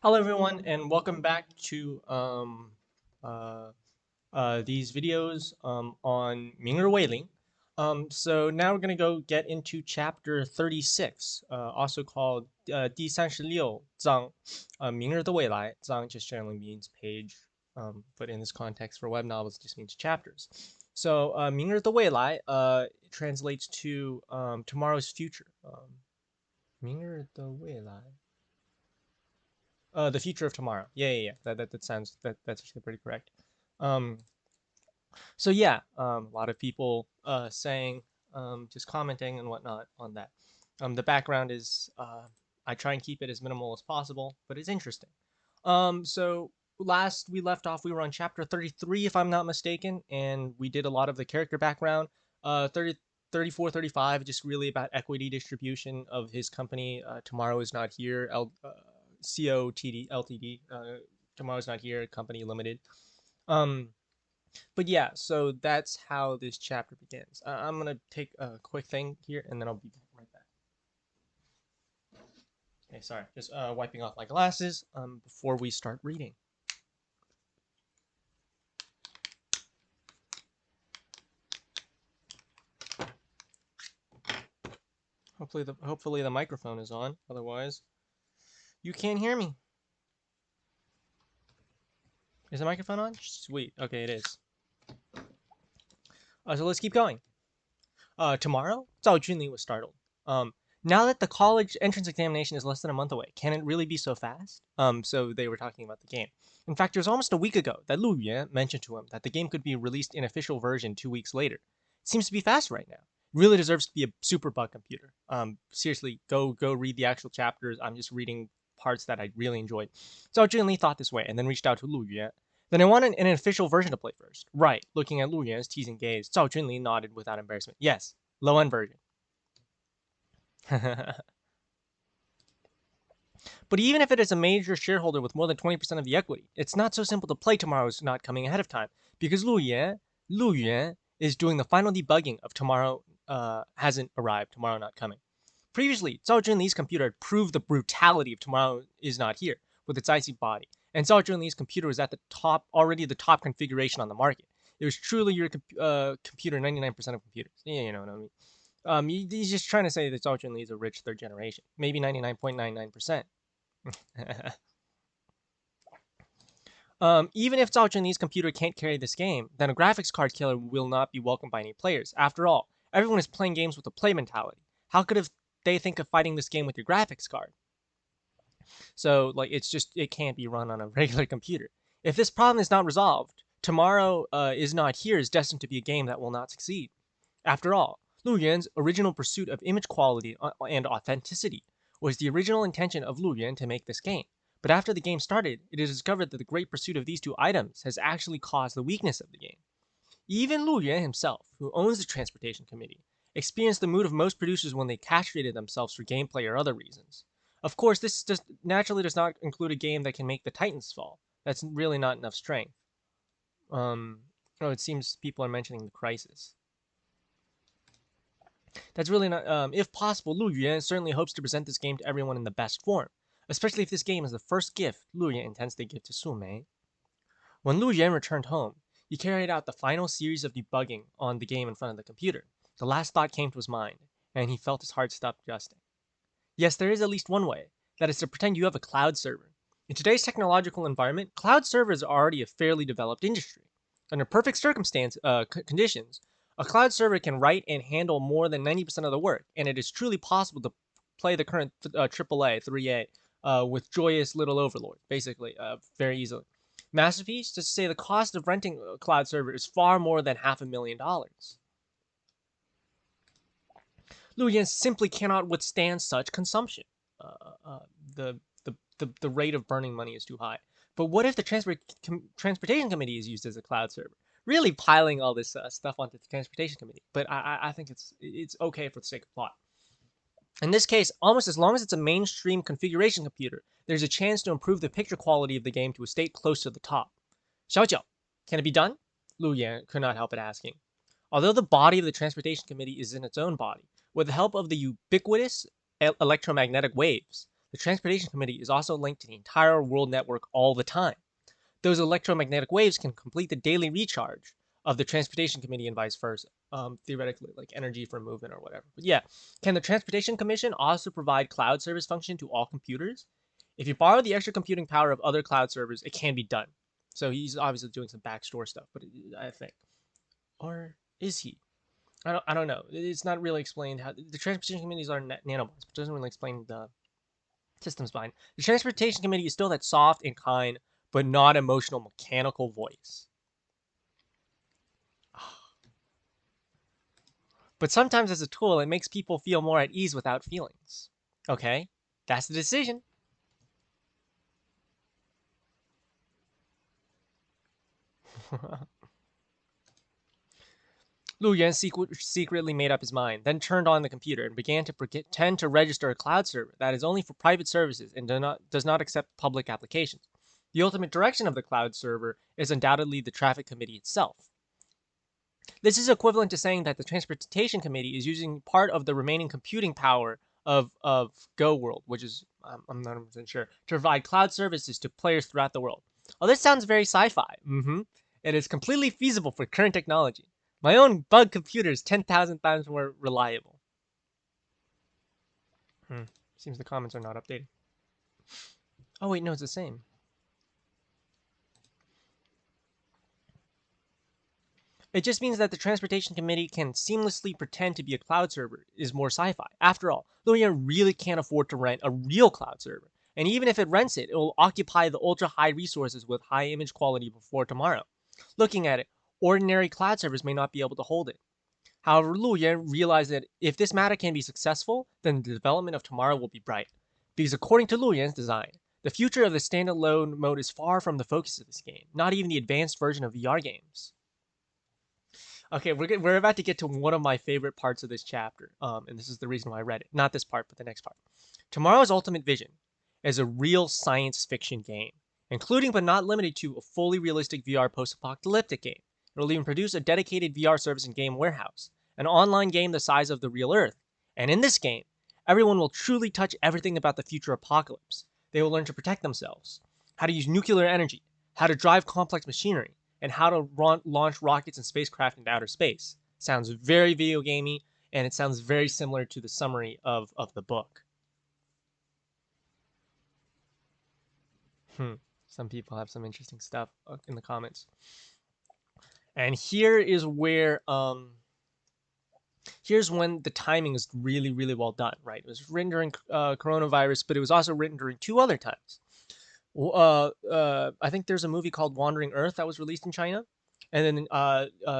Hello everyone and welcome back to uh, these videos on 明日未来. So now we're going to go get into chapter 36, also called 第36章, 明日的未来. 章 just generally means page, but in this context for web novels it just means chapters. So 明日的未来 translates to tomorrow's future. 明日的未来. The future of tomorrow. Yeah. That sounds that's actually pretty correct. Um, so yeah, a lot of people saying, just commenting and whatnot on that. The background is I try and keep it as minimal as possible, but it's interesting. So last we left off, we were on chapter 33, if I'm not mistaken, and we did a lot of the character background. 30, 34, 35, just really about equity distribution of his company. Tomorrow is not here. COTD Ltd. Tomorrow's not here. Company limited. Um, but yeah, so that's how this chapter begins. I'm gonna take a quick thing here, and then I'll be right back. Okay, sorry, just wiping off my glasses before we start reading. Hopefully the microphone is on. Otherwise, you can't hear me. Is the microphone on? Sweet. Okay, it is. So let's keep going. Tomorrow, Zhao Junli was startled. Now that the college entrance examination is less than a month away, can it really be so fast? So they were talking about the game. In fact, it was almost a week ago that Lu Yue mentioned to him that the game could be released in official version 2 weeks later. It seems to be fast right now. It really deserves to be a super bug computer. Seriously, go read the actual chapters. I'm just reading parts that I really enjoyed. Zhao Junli thought this way and then reached out to Lu Yue. Then I wanted an official version to play first. Right, looking at Lu Yuan's teasing gaze, Zhao Junli nodded without embarrassment. Yes, low-end version. But even if it is a major shareholder with more than 20% of the equity, it's not so simple to play tomorrow's not coming ahead of time, because Lu Yuan is doing the final debugging of tomorrow hasn't arrived, tomorrow not coming. Previously, Zhao Junli's computer had proved the brutality of tomorrow is not here, with its icy body, and Zhao Junli's computer was at the top, already the top configuration on the market. It was truly your computer, 99% of computers. Yeah, you know what I mean. He's just trying to say that Zhao Junli is a rich third generation, maybe 99.99%. Even if Zhao Junli's computer can't carry this game, then a graphics card killer will not be welcomed by any players. After all, everyone is playing games with a play mentality. How could they think of fighting this game with your graphics card? So, like, it can't be run on a regular computer. If this problem is not resolved, tomorrow is not here is destined to be a game that will not succeed. After all, Lu Yuan's original pursuit of image quality and authenticity was the original intention of Lu Yuan to make this game. But after the game started, it is discovered that the great pursuit of these two items has actually caused the weakness of the game. Even Lu Yuan himself, who owns the transportation committee, experienced the mood of most producers when they castrated themselves for gameplay or other reasons. Of course, this naturally does not include a game that can make the Titans fall. That's really not enough strength. It seems people are mentioning the Crisis. That's really not. If possible, Lu Yuan certainly hopes to present this game to everyone in the best form, especially if this game is the first gift Lu Yuan intends to give to Su Mei. When Lu Yuan returned home, he carried out the final series of debugging on the game in front of the computer. The last thought came to his mind, and he felt his heart stop adjusting. Yes, there is at least one way. That is to pretend you have a cloud server. In today's technological environment, cloud servers are already a fairly developed industry. Under perfect conditions, a cloud server can write and handle more than 90% of the work, and it is truly possible to play the current AAA, 3A, with joyous little overlord, basically, very easily. Masterpiece, just to say the cost of renting a cloud server is far more than $500,000. Lu Yan simply cannot withstand such consumption. The, the rate of burning money is too high. But what if the transportation committee is used as a cloud server? Really piling all this stuff onto the transportation committee. But I think it's okay for the sake of plot. In this case, almost as long as it's a mainstream configuration computer, there's a chance to improve the picture quality of the game to a state close to the top. Xiaojiao, can it be done? Lu Yan could not help but asking. Although the body of the transportation committee is in its own body, with the help of the ubiquitous electromagnetic waves, The Transportation Committee is also linked to the entire world network all the time. Those electromagnetic waves can complete the daily recharge of the Transportation Committee and vice versa. Theoretically, like energy for movement or whatever. But yeah, can the Transportation Commission also provide cloud service function to all computers? If you borrow the extra computing power of other cloud servers, it can be done. So he's obviously doing some backstore stuff, but I think, or is he? I don't know. It's not really explained how the transportation committees are nanobots, but it doesn't really explain the systems behind. The transportation committee is still that soft and kind, but not emotional, mechanical voice. But sometimes as a tool, it makes people feel more at ease without feelings. Okay, that's the decision. Lu Yuan secretly made up his mind, then turned on the computer and began to pretend to register a cloud server that is only for private services and does not accept public applications. The ultimate direction of the cloud server is undoubtedly the traffic committee itself. This is equivalent to saying that the transportation committee is using part of the remaining computing power of Go World, which is, I'm not 100% sure, to provide cloud services to players throughout the world. Oh, this sounds very sci-fi. It is completely feasible for current technology. My own bug computer is 10,000 times more reliable. Seems the comments are not updated. Oh wait, no, it's the same. It just means that the transportation committee can seamlessly pretend to be a cloud server is more sci-fi. After all, Luria really can't afford to rent a real cloud server. And even if it rents it, it will occupy the ultra-high resources with high image quality before tomorrow. Looking at it, ordinary cloud servers may not be able to hold it. However, Lu Yan realized that if this matter can be successful, then the development of tomorrow will be bright. Because according to Lu Yan's design, the future of the standalone mode is far from the focus of this game, not even the advanced version of VR games. Okay, we're about to get to one of my favorite parts of this chapter, and this is the reason why I read it. Not this part, but the next part. Tomorrow's Ultimate Vision is a real science fiction game, including but not limited to a fully realistic VR post-apocalyptic game. It will even produce a dedicated VR service and game warehouse, an online game the size of the real Earth. And in this game, everyone will truly touch everything about the future apocalypse. They will learn to protect themselves, how to use nuclear energy, how to drive complex machinery, and how to launch rockets and spacecraft into outer space. Sounds very video gamey, and it sounds very similar to the summary of the book. Some people have some interesting stuff in the comments. And here is where here's when the timing is really, really well done, right? It was written during coronavirus, but it was also written during two other times. I think there's a movie called Wandering Earth that was released in China, and then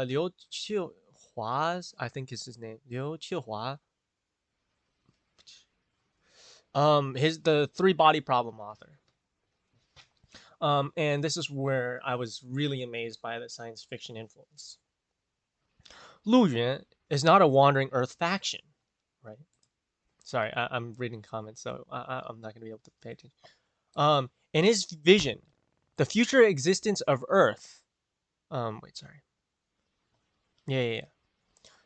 Liu Qiuhua's, I think is his name, Liu Qiuhua. The Three Body Problem author. And this is where I was really amazed by the science fiction influence. Lu Yuan is not a Wandering Earth faction, right? Sorry, I'm reading comments, so I'm not going to be able to pay attention. In his vision, the future existence of Earth. Wait, sorry. Yeah.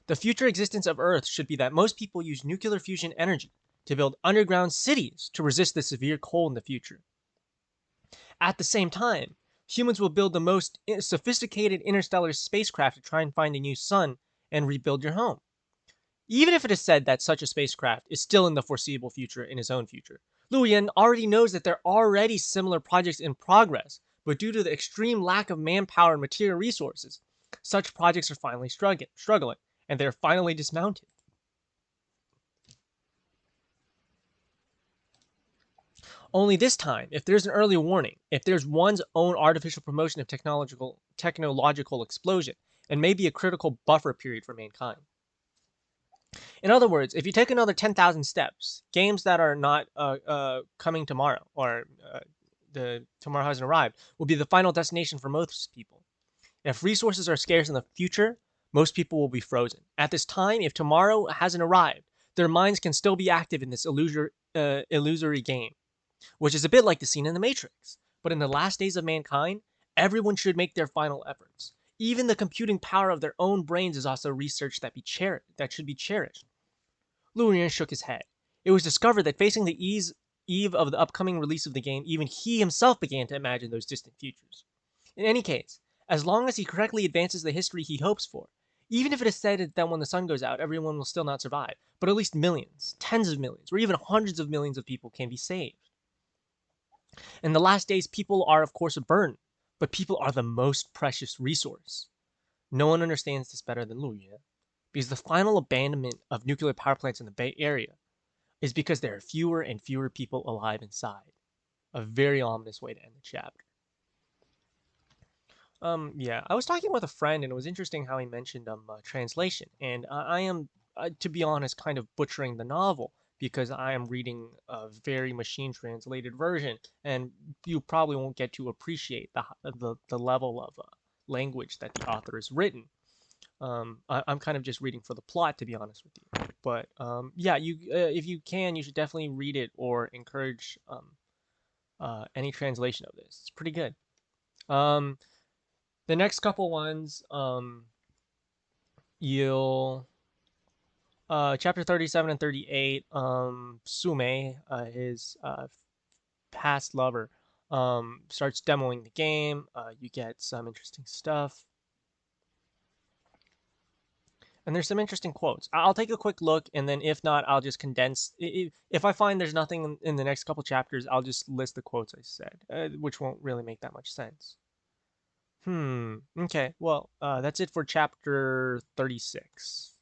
The future existence of Earth should be that most people use nuclear fusion energy to build underground cities to resist the severe cold in the future. At the same time, humans will build the most sophisticated interstellar spacecraft to try and find a new sun and rebuild your home. Even if it is said that such a spacecraft is still in the foreseeable future in his own future, Lu Yan already knows that there are already similar projects in progress, but due to the extreme lack of manpower and material resources, such projects are finally struggling, and they are finally dismounted. Only this time, if there's an early warning, if there's one's own artificial promotion of technological explosion, and maybe a critical buffer period for mankind. In other words, if you take another 10,000 steps, games that are not coming tomorrow, or the tomorrow hasn't arrived, will be the final destination for most people. If resources are scarce in the future, most people will be frozen. At this time, if tomorrow hasn't arrived, their minds can still be active in this illusory game, which is a bit like the scene in The Matrix. But in the last days of mankind, everyone should make their final efforts. Even the computing power of their own brains is also research that should be cherished. Lu Yan shook his head. It was discovered that facing the ease eve of the upcoming release of the game, even he himself began to imagine those distant futures. In any case, as long as he correctly advances the history he hopes for, even if it is said that when the sun goes out, everyone will still not survive, but at least millions, tens of millions, or even hundreds of millions of people can be saved. In the last days, people are, of course, a burden, but people are the most precious resource. No one understands this better than Lu Yue, because the final abandonment of nuclear power plants in the Bay Area is because there are fewer and fewer people alive inside. A very ominous way to end the chapter. Yeah, I was talking with a friend, and it was interesting how he mentioned translation. And I am, to be honest, kind of butchering the novel because I am reading a very machine translated version, and you probably won't get to appreciate the level of language that the author has written. I'm kind of just reading for the plot, to be honest with you. But yeah, you if you can, you should definitely read it or encourage any translation of this. It's pretty good. Um, the next couple ones, you'll chapter 37 and 38. Sume, his past lover, starts demoing the game. You get some interesting stuff. And there's some interesting quotes. I'll take a quick look, and then if not, I'll just condense. If I find there's nothing in the next couple chapters, I'll just list the quotes I said, which won't really make that much sense. Okay. Well, that's it for chapter 36.